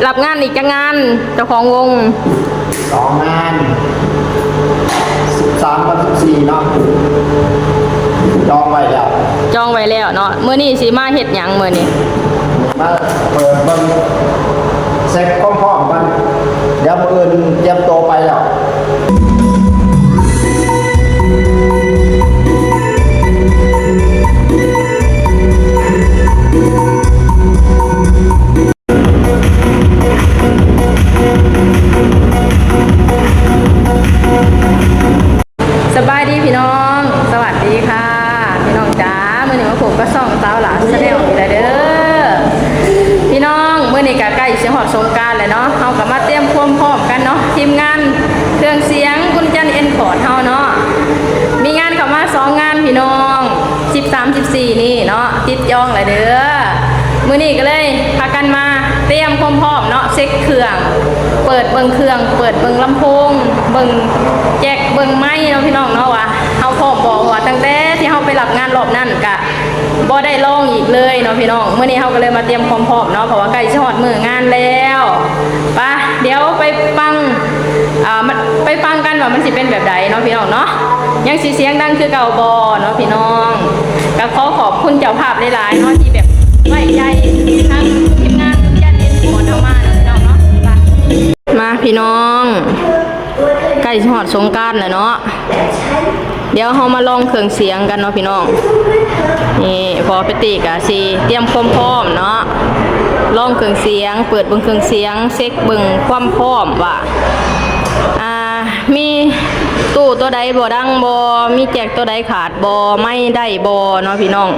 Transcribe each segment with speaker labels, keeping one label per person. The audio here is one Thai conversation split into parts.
Speaker 1: รับงานอีกจะงานเจ้าของวง
Speaker 2: 2 งาน13 กับ 14เนาะจองไว้แล้ว
Speaker 1: เนาะมื้อนี้สิมาเฮ็ดหยังมื้อนี้
Speaker 2: มาเปิดเบิ่งเซ็ตพร้อมๆกันเดี๋ยวมื้ออื่นเตรียมตัวไปแล้ว
Speaker 1: สบายดีพี่น้องสวัสดีค่ะพี่น้องจ้ามื้อนี้มาพบกับช่องสาวหลานแชนแนลอีกแล้วเด้อพี่น้องมื้อนี้ก็ใกล้สิฮอดสงกรานต์แล้วเนาะเฮาก็มาเตรียมความพร้อมกันเนาะทีมงานเครื่องเสียงคุณจันเอ็นคอร์ดเฮาเนาะมีงานเข้ามา2 งานพี่น้อง13 14นี่เนาะติดจองแล้วเด้อมื้อนี้ก็เลยพากันมาเตรียมความพร้อมเนาะเช็คเครื่องเปิดเบิ่งเครื่องเปิดเบิ่งลำโพงเบิ่งแจกเบิ่งไม้เนาะพี่น้องเนาะว่าเฮาพร้อมบ่ว่าตั้งแต่ที่เฮาไปรับงานรอบนั้นก็บ่ได้ลองอีกเลยเนาะพี่น้องมื้อนี้เฮาก็เลยมาเตรียมความพร้อมเนาะเพราะว่าใกล้จะฮอดมื้องานแล้วไปเดี๋ยวไปฟังไปฟังกันว่ามันสิเป็นแบบใดเนาะพี่น้องเนาะยังสิเสียงดังคือเก่าบ่เนาะพี่น้องก็ขอบคุณเจ้าภาพหลายๆเนาะที่แบบไว้ใจทางทีมงานญาติเอ็นขอเฮามาเนาะพี่น้องเนาะมาพี่น้องใกล้ฮอดสงกรานต์แล้วเนาะเดี๋ยวเฮามาลองเครื่องเสียงกันเนาะพี่น้องนี่พอไปติกะสิเตรียมความพร้อมเนาะลองเครื่องเสียงเปิดเบิ่งเครื่องเสียงเช็คเบิ่งความพร้อมว่ามีตู้ตัวใดบ่ดังบ่มีแจกตัวใดขาดบ่ไม่ได้บ่เนาะพี่น้อง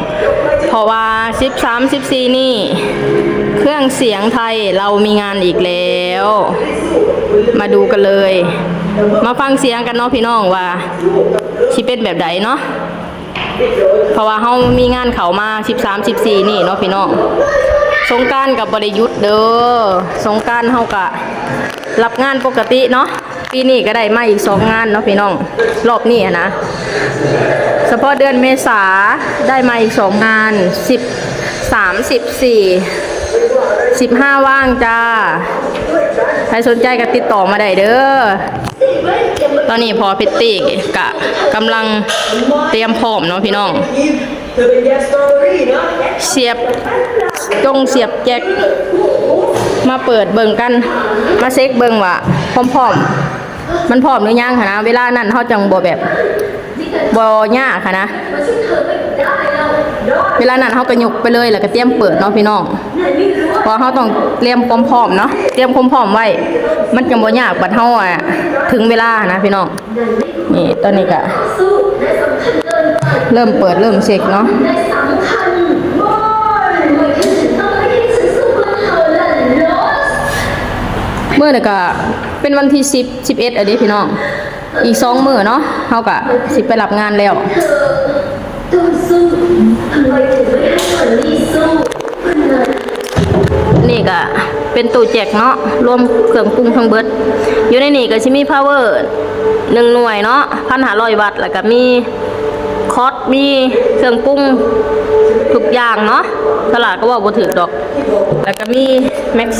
Speaker 1: เพราะว่า13 14นี่เครื่องเสียงไทยเรามีงานอีกแล้วมาดูกันเลยมาฟังเสียงกันเนาะพี่น้องว่าสิเป็นแบบใดเนาะเพราะว่าเฮามีงานเข้ามา13 14นี่เนาะพี่น้องสงกรานต์กับบริยุทธ์เด้อสงกรานต์เฮาก็รับงานปกติเนาะปีนี้ก็ได้มาอีก2 งานเนาะพี่น้องรอบนี้นะเฉพาะเดือนเมษาได้มาอีก2 งาน13 14 15ว่างจ้าใครสนใจก็ติดต่อมาได้เด้อตอนนี้พอพิตตี้กะกำลังเตรียมพร้อมเนาะพี่น้องเสียบแจ็คมาเปิดเบิ่งกันมาเช็คเบิ่งว่าพร้อมมันพร้อมหรือยังค่ะนะเวลานั้นเขาจังบ่แบบบ่ยากค่ะนะเวลานั้นเขาก็ยกไปเลยแล้วก็เตรียมเปิดเนาะพี่น้องเพราะเขาต้องเตรียมความพร้อมเนาะเตรียมความพร้อมไว้มันจังบ่ยากบัดเฮาถึงเวลานะพี่น้องนี่ตอนนี้ก็เริ่มเปิดเริ่มเช็คเนาะเมื่อนี่ก็เป็นวันที่10 11อ่ะดิพี่น้องอีก2 มื้อเนาะเฮาก็สิไปรับงานแล้วนี่ก็เป็นตู้แจกเนาะรวมเครื่องปรุงทั้งเบิดอยู่ในนี่ก็สิมี power 1 หน่วยเนาะ 1,500 วัตต์แล้วก็มีคอร์สมีเครื่องปรุงทุกอย่างเนาะตลาดก็ว่าบ่ถูกดอกแล้วก็มีมิก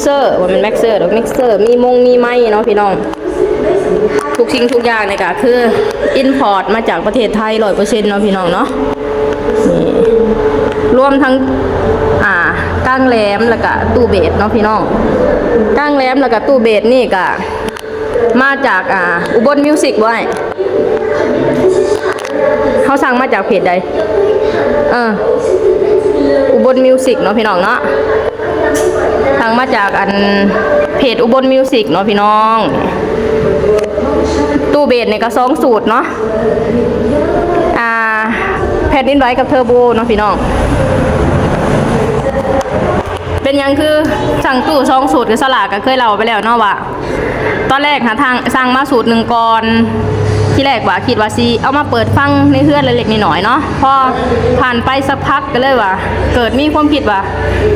Speaker 1: เซอร์ว่ามันมิกเซอร์ดอกมิกเซอร์มีไม้เนาะพี่น้องทุกสิ่งทุกอย่างเนี่ยก็คืออินพอร์ตมาจากประเทศไทย 100% เนาะพี่น้องเนาะนี่รวมทั้งก้างแหลมแล้วก็ตู้เบสเนาะพี่น้องก้างแหลมแล้วก็ตู้เบสนี่ก็มาจากอุบลมิวสิกบ่เขาสั่งมาจากเพจใดอุบลมิวสิกเนาะพี่น้องเนาะสั่งมาจากเพจอุบลมิวสิกเนาะพี่น้องตู้เบสเนี่ยก็2 สูตรเนาะแผ่นดินไหวกับเทอร์โบเนาะพี่น้องเป็นยังคือสั่งตู้2 สูตรกับสลากก็เคยเล่าไปแล้วเนาะว่าตอนแรกหาทางสั่งมาสูตร1ก่อนที่แรกว่าคิดว่าสิเอามาเปิดฟังในเฮือนเล็กๆน้อยๆเนาะพอผ่านไปสักพักก็เลยว่าเกิดมีความคิดว่า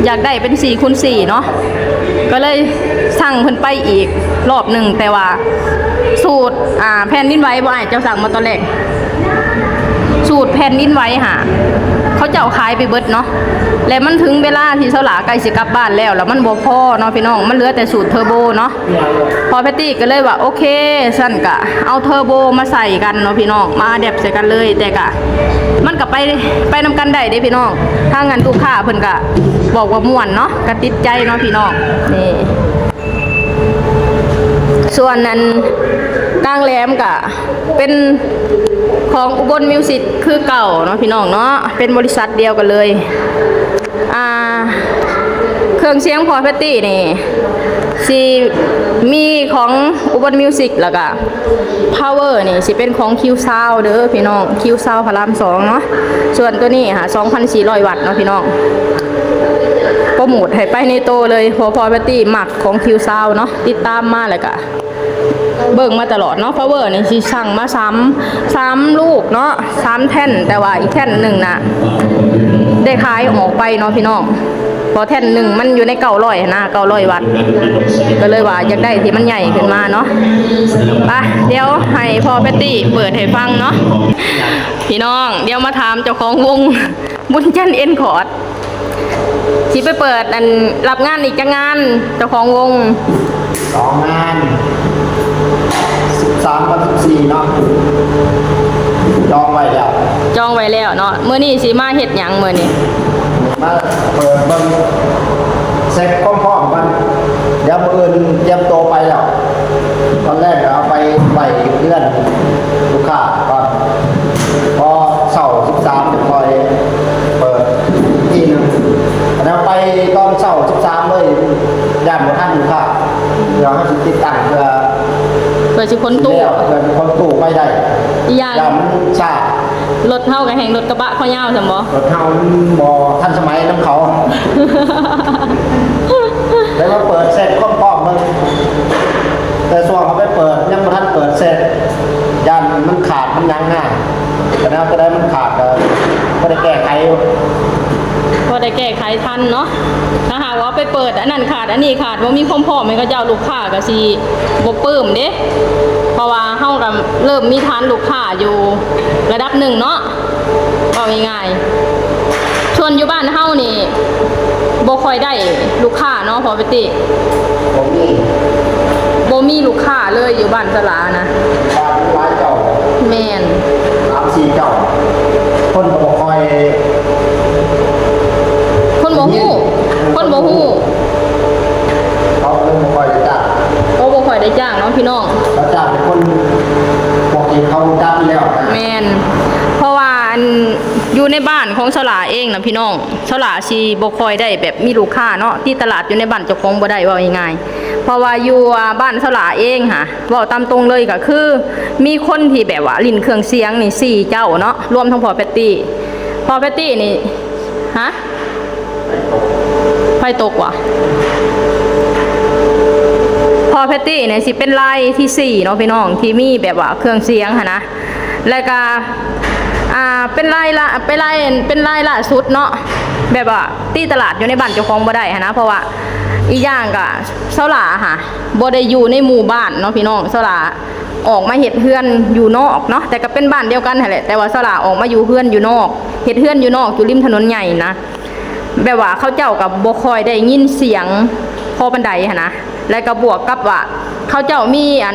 Speaker 1: อยากได้เป็น4x4เนาะก็เลยสั่งเพิ่นไปอีกรอบหนึ่งแต่ว่าสูตรแผ่นดินไหวบ่เจ้าสั่งมาตอนแรกสูตรแผ่นดินไหวค่ะเขา เขาเจ้าขายไปเบิดเนาะแล้วมันถึงเวลาที่เสาหลาใกล้สิกลับบ้านแล้วมันบ่พอเนาะพี่น้องมันเหลือแต่สูตรเทอร์โบเนาะพอแพตตี้ก็เลยว่าโอเคสั่นกะเอาเทอร์โบมาใส่กันเนาะพี่น้องมาแดบใส่กันเลยแต่กะมันก็ไปนำกันได้เด้พี่น้องถ้างั้นลูกค้าเพิ่นก็บอกว่าม่วนเนาะก็ติดใจเนาะพี่น้องนี่ส่วนนั้นกลางแหลมก็เป็นของอุบลมิวสิกคือเก่าเนาะพี่น้องเนาะเป็นบริษัทเดียวกันเลยเครื่องเสียงพอแพตตี้นี่สิมีของอุบลมิวสิกแล้วก็พาวเวอร์นี่สิเป็นของคิวซาวเด้อพี่น้องคิวซาวพระราม2เนาะส่วนตัวนี้ค่ะ 2,400 วัตต์เนาะพี่น้องโปรโมทให้ไปในโตเลยพอแพตตี้หมักของคิวซาวเนาะติดตามมาแล้วก็เบิ่งมาตลอดเนาะ power นี่สิสั่งมา3ลูกเนาะ3แท่นแต่ว่าอีกแท่นหนึ่งน่ะได้ขายออกไปเนาะพี่น้องพอแท่นหนึ่งมันอยู่ใน900นะ900 วัตต์ก็เลยว่าอยากได้ที่มันใหญ่ขึ้นมาเนาะไปเดี๋ยวให้พ่อแพตตี้เปิดให้ฟังเนาะพี่น้องเดี๋ยวมาถามเจ้าของวงบุญจันทร์เอ็นคอร์ดสิไปเปิดอันรับงานอีกจังงานเจ้าของวง
Speaker 2: 2 งาน13 กับ 14เนาะจองไว้แล้ว
Speaker 1: เนาะมื้อนี้สิมาเฮ็ดหยังมื้อนี้
Speaker 2: มาเปิดเบิ่งเซ็ตพร้อมๆกันเดี๋ยวมื้ออื่นเตรียมตัวไปแล้วตอนแรกเอาไปไว้เพื่อนลูกค้าก่อนพอเสาร์13จะคอยเปิดทีนึงแล้วไปตอนเสาร์13เลยย่านบ่ทันลูกค้าเดี๋ยวเฮาสิติดตั้งเพื่อ
Speaker 1: สิคนตู้
Speaker 2: ไปได้
Speaker 1: อย่าง
Speaker 2: มันช้าร
Speaker 1: ถเฮากับแห่งรถกระบะข้อยาวซั่นบ่
Speaker 2: รถเฮาบ่ทันสมัยน้ำเขาแล้วมาเปิดเสร็จก็ป้อมมันแต่ส่วนเขาไปเปิดยังบ่ทันเปิดเสร็จยันมันขาดมันยังหน้าแต่แล้วก็ได้มันขาดก็ได้แก้ไข
Speaker 1: ทันเนาะถ้าหากว่าไปเปิดอันนั้นขาดอันนี้ขาดว่ามีความพร้อมมันก็จะเอาลูกค้าก็สิบ่ปลื้มเด้เพราะว่าเฮาก็เริ่มมีฐานลูกค้าอยู่ระดับหนึ่งเนาะว่าง่ายๆส่วนอยู่บ้านเฮานี่บ่ค่อยได้ลูกค้าเนาะพอไปติบ่มีลูกค้าเลยอยู่บ้านสลานะ
Speaker 2: บ้านหลายเจ้า
Speaker 1: แม่น
Speaker 2: 3-4 เจ้าคนบ่ค่อย
Speaker 1: คนบ่ฮู้เขาเลยบ่
Speaker 2: ค่อยได้จ้าง
Speaker 1: ก็บ่ค่อยได้จ้างเนาะพี่น้อง
Speaker 2: เขาจ้างเป็นคนปกติเขาจ้างแล้ว
Speaker 1: แม่นเพราะว่าอยู่ในบ้านของสลาเองนะพี่น้องสลาสิบ่ค่อยได้แบบมีลูกค้าเนาะที่ตลาดอยู่ในบ้านเจ้าของบ่ได้ว่าง่ายๆเพราะว่าอยู่บ้านสลาเองค่ะเว้าตามตรงเลยก็คือมีคนที่แบบว่าลิ้นเครื่องเสียงนี่4เจ้าเนาะรวมทั้งพ่อแพตตี้นี่ฮะไฟตกว่ะพอแพตตี้เนี่ยสิเป็นไล่ที่4เนาะพี่น้องที่มีแบบว่าเครื่องเสียงค่ะนะแล้วก็เป็นไล่ล่าสุดเนาะแบบว่าตีตลาดอยู่ในบ้านเจ้าของบ่ได้นะเพราะว่าอีกอย่างก็เสาหลาค่ะบ่ได้อยู่ในหมู่บ้านเนาะพี่น้องเสาหลาออกมาเฮ็ดเฮือนอยู่นอกเนาะแต่ก็เป็นบ้านเดียวกันนั่นแหละแต่ว่าเสาหลาออกมาอยู่เฮือนอยู่นอกเฮ็ดเฮือนอยู่นอกอยู่ริมถนนใหญ่นะแบบว่าเขาเจ้ากับบ่ค่อยได้ยินเสียงพอบันไดหั่นนะแล้วก็บวกกับว่าเขาเจ้ามียั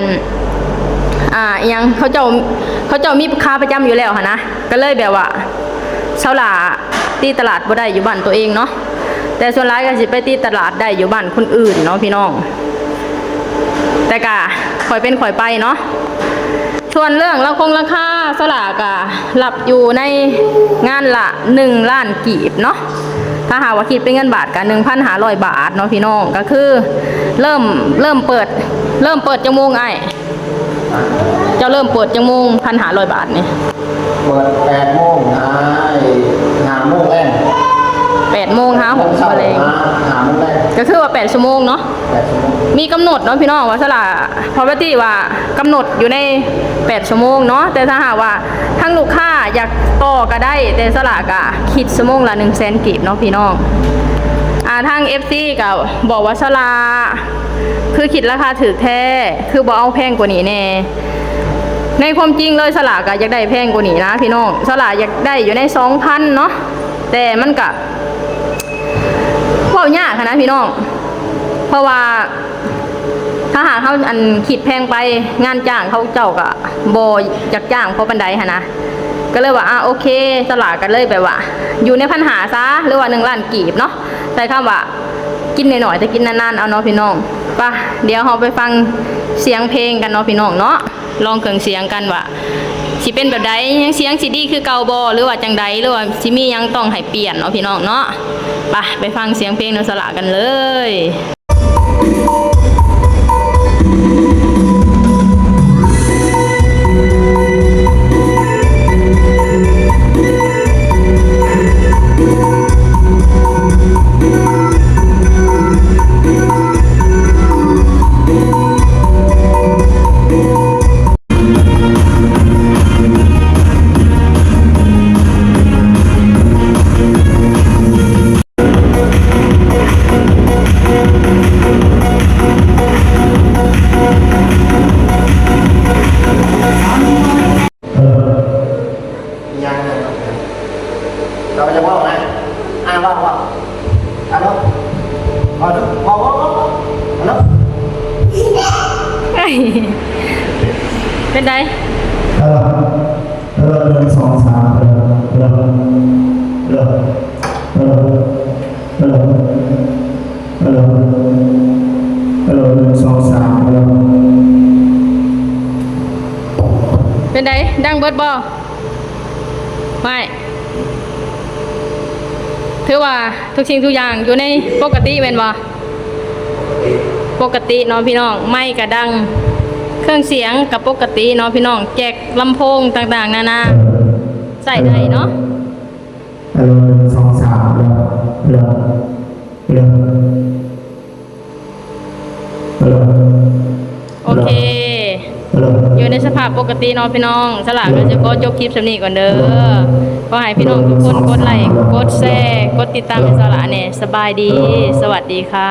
Speaker 1: งเขาเจ้ามีค้าประจำอยู่แล้วหั่นนะก็เลยแบบว่าเสาหลาตีตลาดบ่ได้อยู่บ้านตัวเองเนาะแต่ส่วนหลายก็สิไปตีตลาดได้อยู่บ้านคนอื่นเนาะพี่น้องแต่ก็ค่อยเป็นค่อยไปเนาะส่วนเรื่องราคาเสาหลาก็รับอยู่ในงานละ1 ล้านกีบเนาะถ้าหากว่าคิดเป็นเงินบาทก็ 1,500 บาทเนาะพี่น้องก็คือเริ่มเปิดจังโมงไอ้เจ้าเริ่มเปิดจังโมง 1,500 บาทนี่
Speaker 2: เปิด8 โมง5 โมงแรก
Speaker 1: 8 โมงหา6มะเร็งก็คือว่า8 ชั่วโมงเนาะมีกำหนดเนาะพี่น้องว่าสลาพอปกติว่ากำหนดอยู่ใน8 ชั่วโมงเนาะแต่ถ้าหากว่าทั้งลูกค้าอยากต่อก็ได้แต่สลากะคิดชั่วโมงละ100,000 กีบเนาะพี่น้องทาง FC ก็บอกว่าสลาคือคิดราคาถูกแท้คือบ่เอาแพงกว่านี้แน่ในความจริงเลยสลากก็อยากได้แพงกว่านี้นะพี่น้องสลาอยากได้อยู่ใน 2,000 เนาะ แต่มันก็เว้ายากนะพี่น้องเพราะว่าถ้าหากเขาอันคิดแพงไปงานจ้างเขาเจ้าก็บ่อยากจ้างเพราะบันไดหั่นนะก็เลยว่าโอเคสลากกันเลยแบบว่าอยู่ในปัญหาซะหรือว่า1 ล้านกีบเนาะใช้คำว่ากินหน่อยๆแต่กินนานๆเอาเนาะพี่น้องป่ะเดี๋ยวเราไปฟังเสียงเพลงกันเนาะพี่น้องเนาะลองเครื่องเสียงกันว่าสิเป็นแบบใดยังเสียงสิดีคือเก่าบ่หรือว่าจังใดหรือว่าสิมียังต้องให้เปลี่ยนเนาะพี่น้องเนาะไปฟังเสียงเพลงในสลากกันเลย
Speaker 2: ยังเราจะว่าไงว่าแล้วพอแล้ว
Speaker 1: เป็นได
Speaker 3: 1 2 3
Speaker 1: เป็นไดดังเบิดบ่ไม่ถือว่าทุกสิ่งทุกอย่างอยู่ในปกติแม่นบ่ปกติเนาะพี่น้องไม่กระดังเครื่องเสียงกับปกติเนาะพี่น้องแจกลำโพงต่างๆนานาใส่ได้เนาะ
Speaker 3: 1 2 3
Speaker 1: โอเคอยู่ในสภาพปกติเนาะพี่น้องสลากเราจะก็จบคลิปสำนีก่อนเด้อขอให้พี่น้องทุกคนกดไลค์กดแชร์กดติดตามให้สลากเนี่ยสบายดีสวัสดีค่ะ